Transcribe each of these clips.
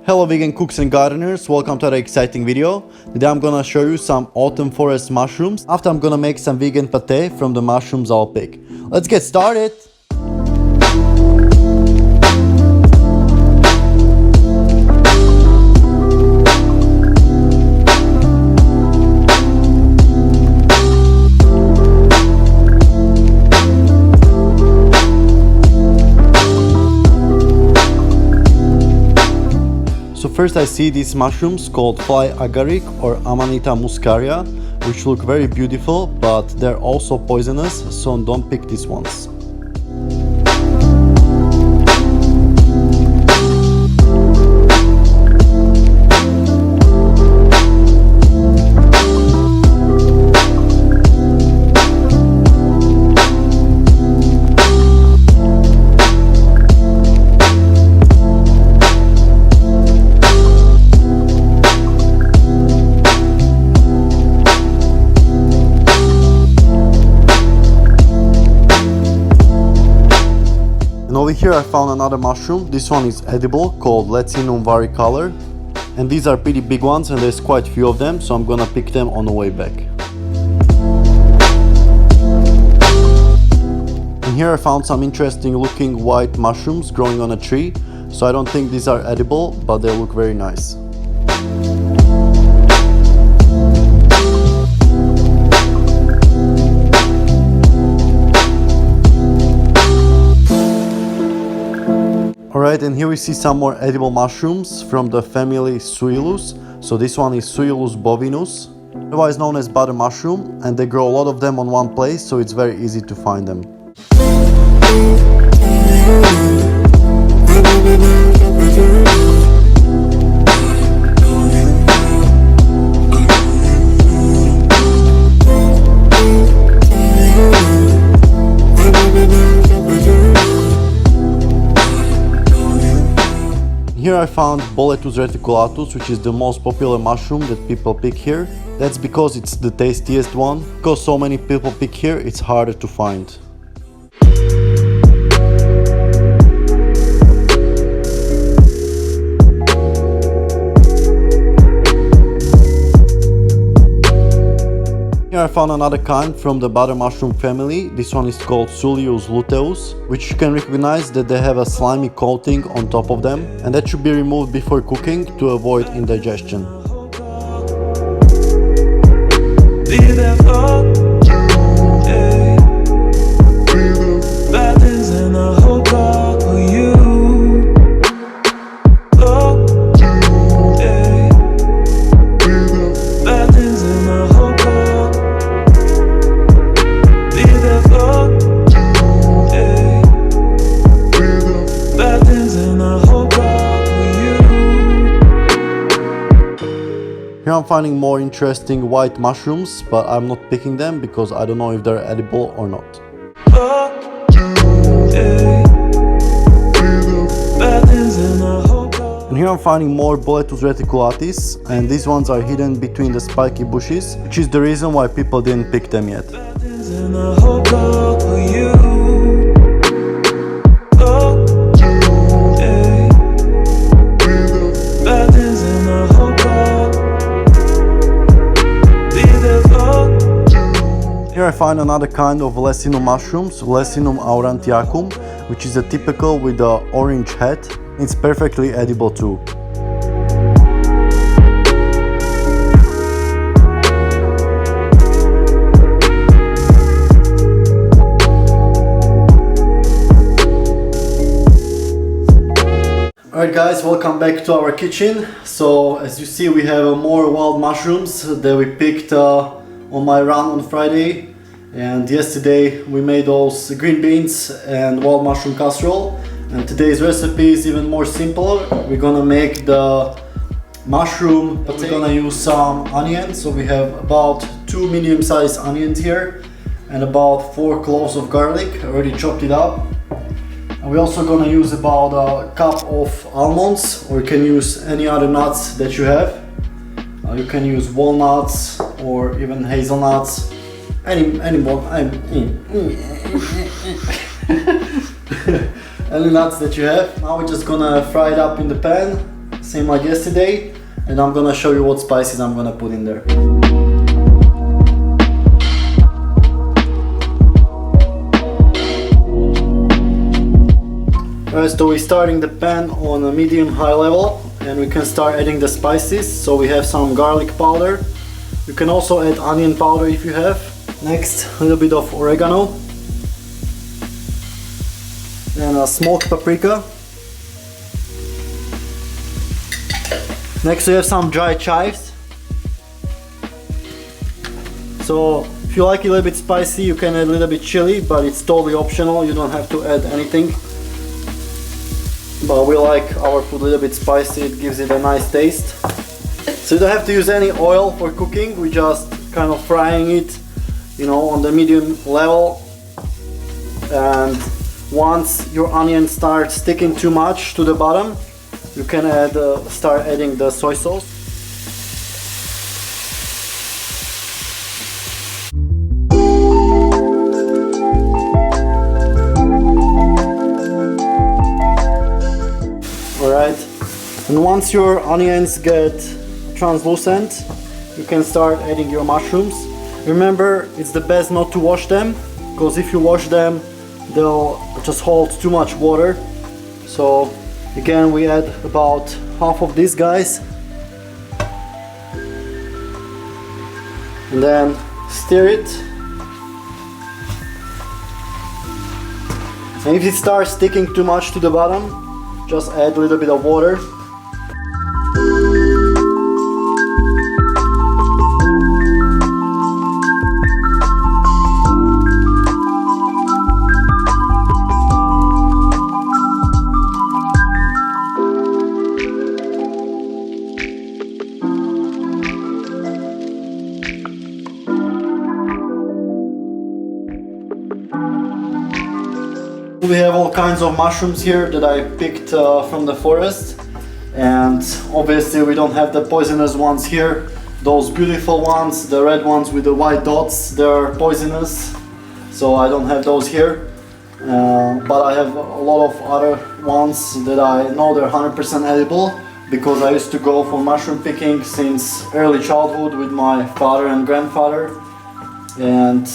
Hello vegan cooks and gardeners, welcome to the exciting video. Today I'm gonna show you some autumn forest mushrooms. After I'm gonna make some vegan pate from the mushrooms I'll pick. Let's get started! So first I see these mushrooms called fly agaric or Amanita muscaria, which look very beautiful, but they're also poisonous, so don't pick these ones. Over here I found another mushroom. This one is edible, called Lecinum varicolor, and these are pretty big ones and there's quite a few of them, so I'm gonna pick them on the way back. And here I found some interesting looking white mushrooms growing on a tree, so I don't think these are edible, but they look very nice. Alright, and here we see some more edible mushrooms from the family Suillus. So this one is Suillus bovinus, otherwise known as butter mushroom, and they grow a lot of them on one place, so it's very easy to find them. Here I found Boletus reticulatus, which is the most popular mushroom that people pick here. That's because it's the tastiest one. Because so many people pick here, it's harder to find. Here I found another kind from the butter mushroom family. This one is called Suillus luteus, which you can recognize that they have a slimy coating on top of them, and that should be removed before cooking to avoid indigestion. Here I'm finding more interesting white mushrooms, but I'm not picking them because I don't know if they're edible or not. And here I'm finding more Boletus reticulatus, and these ones are hidden between the spiky bushes, which is the reason why people didn't pick them yet. Here I find another kind of Lecinum mushrooms, Lecinum aurantiacum, which is a typical with the orange head. It's perfectly edible too. Alright guys, welcome back to our kitchen. So as you see, we have more wild mushrooms that we picked on my run on Friday, and yesterday we made those green beans and wild mushroom casserole, and today's recipe is even more simpler. We're gonna make the mushroom, but we're gonna use some onions. So we have about 2 medium-sized onions here and about 4 cloves of garlic. I already chopped it up. And we're also gonna use about a cup of almonds, or you can use any other nuts that you have. You can use walnuts or even hazelnuts, any more, any nuts that you have. Now we're just gonna fry it up in the pan, same like yesterday, and I'm gonna show you what spices I'm gonna put in there. Alright, so we're starting the pan on a medium-high level, and we can start adding the spices. So we have some garlic powder. You can also add onion powder if you have. Next, a little bit of oregano. And a smoked paprika. Next we have some dry chives. So if you like it a little bit spicy, you can add a little bit chili, but it's totally optional. You don't have to add anything. But we like our food a little bit spicy, it gives it a nice taste. So you don't have to use any oil for cooking, we just kind of frying it, you know, on the medium level. And once your onion starts sticking too much to the bottom, you can start adding the soy sauce. Alright, and once your onions get translucent, you can start adding your mushrooms. Remember, it's the best not to wash them, because if you wash them, they'll just hold too much water. So again, we add about half of these guys, and then stir it. And if it starts sticking too much to the bottom, just add a little bit of water. We have all kinds of mushrooms here that I picked from the forest, and obviously we don't have the poisonous ones here. Those beautiful ones, the red ones with the white dots, they're poisonous, so I don't have those here. But I have a lot of other ones that I know they're 100% edible, because I used to go for mushroom picking since early childhood with my father and grandfather, and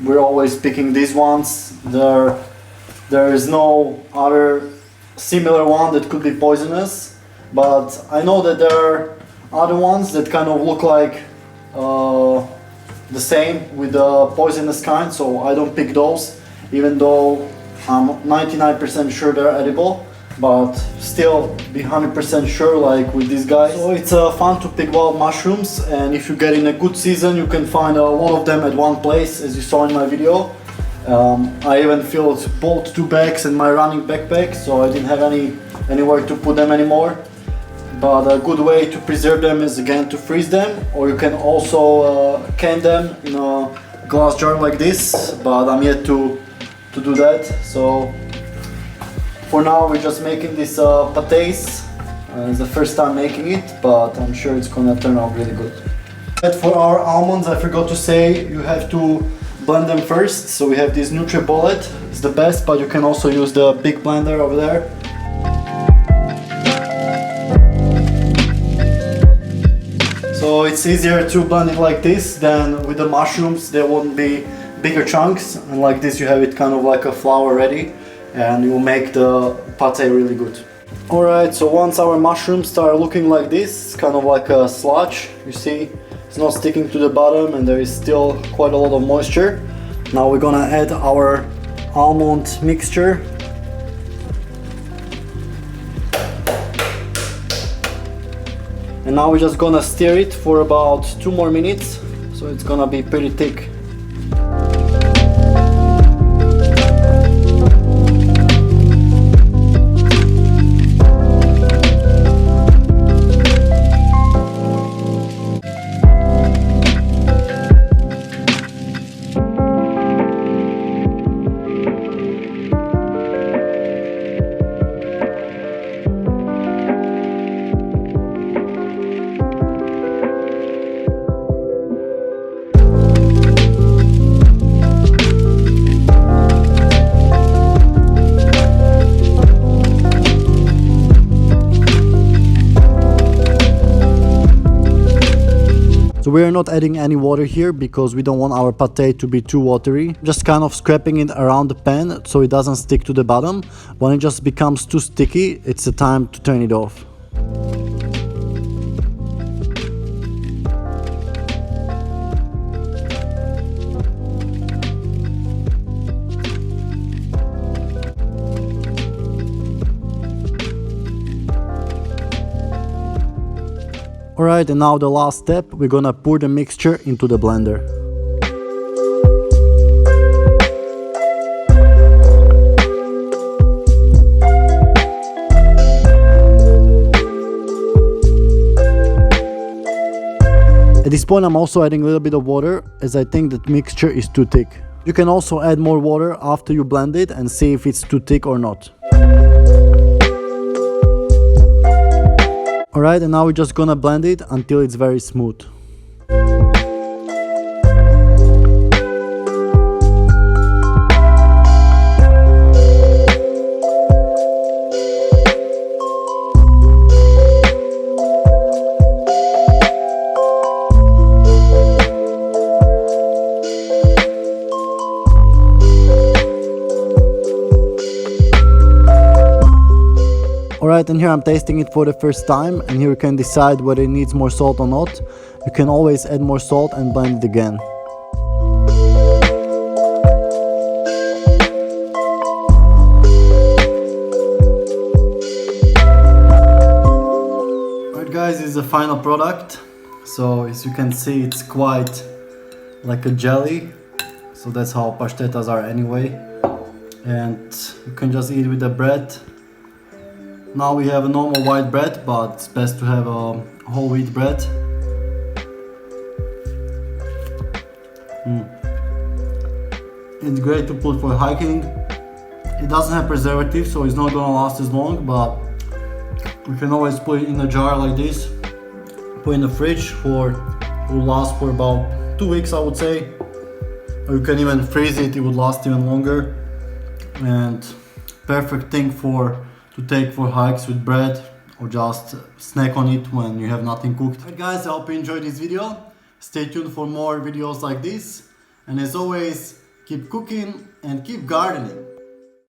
we're always picking these ones. There is no other similar one that could be poisonous, but I know that there are other ones that kind of look like the same with the poisonous kind, so I don't pick those, even though I'm 99% sure they're edible, but still be 100% sure like with these guys. So it's fun to pick wild mushrooms, and if you get in a good season you can find a lot of them at one place, as you saw in my video. I even filled both 2 bags in my running backpack, so I didn't have anywhere to put them anymore. But a good way to preserve them is again to freeze them, or you can also can them in a glass jar like this, but I'm yet to do that. So for now we're just making this pates. It's the first time making it, but I'm sure it's gonna turn out really good. But for our almonds, I forgot to say, you have to blend them first. So we have this NutriBullet, it's the best, but you can also use the big blender over there. So it's easier to blend it like this than with the mushrooms. There won't be bigger chunks, and like this you have it kind of like a flour ready, and you will make the pate really good. Alright, so once our mushrooms start looking like this, it's kind of like a sludge, you see, it's not sticking to the bottom and there is still quite a lot of moisture. Now we're gonna add our almond mixture. And now we're just gonna stir it for about 2 more minutes, so it's gonna be pretty thick. So we are not adding any water here because we don't want our pate to be too watery. Just kind of scraping it around the pan so it doesn't stick to the bottom. When it just becomes too sticky, it's the time to turn it off. Alright, and now the last step, we're gonna pour the mixture into the blender. At this point I'm also adding a little bit of water as I think that mixture is too thick. You can also add more water after you blend it and see if it's too thick or not. Alright, and now we're just gonna blend it until it's very smooth. Alright, and here I'm tasting it for the first time, and here you can decide whether it needs more salt or not. You can always add more salt and blend it again. Alright guys, this is the final product. So as you can see, it's quite like a jelly. So that's how pastetas are anyway. And you can just eat with the bread. Now we have a normal white bread, but it's best to have a whole wheat bread. It's great to put for hiking. It doesn't have preservatives, so it's not gonna last as long, but we can always put it in a jar like this, put it in the fridge it will last for about 2 weeks, I would say. Or you can even freeze it, it would last even longer. And perfect thing to take for hikes with bread or just snack on it when you have nothing cooked. Alright guys, I hope you enjoyed this video. Stay tuned for more videos like this. And as always, keep cooking and keep gardening.